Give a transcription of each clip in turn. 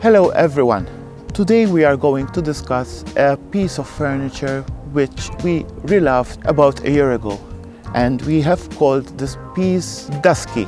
Hello everyone! Today we are going to discuss a piece of furniture which we reloved about a year ago, and we have called this piece Dusky.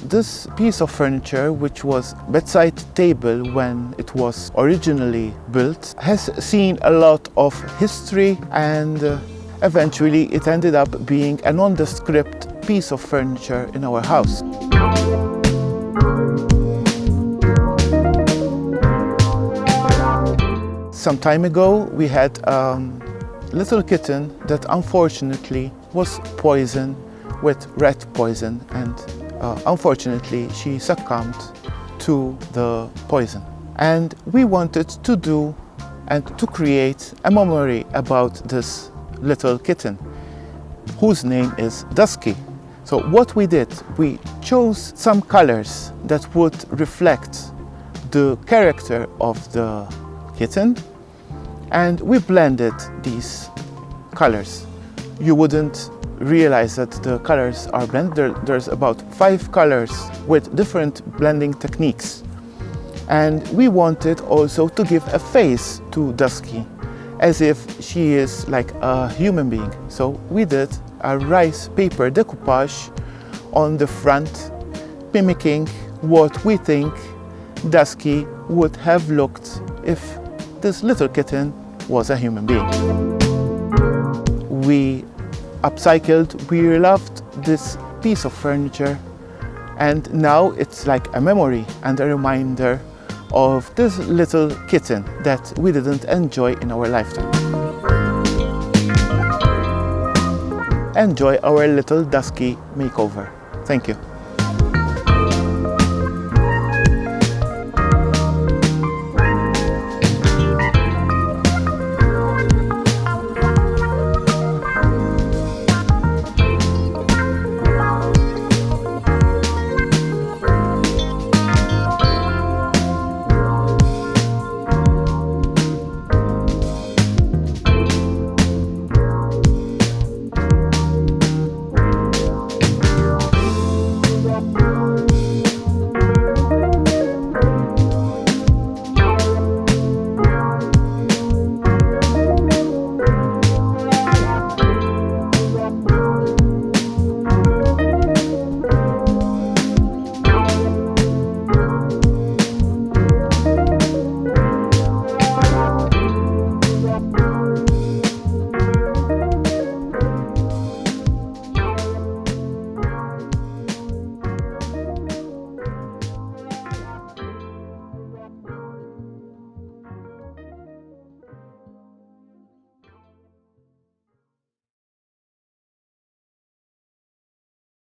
This piece of furniture, which was bedside table when it was originally built, has seen a lot of history, and eventually it ended up being a nondescript piece of furniture in our house. Some time ago we had a little kitten that unfortunately was poisoned with rat poison, and unfortunately, she succumbed to the poison. And we wanted to do and to create a memory about this little kitten, whose name is Dusky. So what we did, we chose some colors that would reflect the character of the kitten, and we blended these colors. You wouldn't realize that the colors are blended. There's about 5 colors with different blending techniques. And we wanted also to give a face to Dusky, as if she is like a human being. So we did a rice paper decoupage on the front, mimicking what we think Dusky would have looked if this little kitten was a human being. We upcycled, we reloved this piece of furniture, and now it's like a memory and a reminder of this little kitten that we didn't enjoy in our lifetime. Enjoy our little Dusky makeover. Thank you.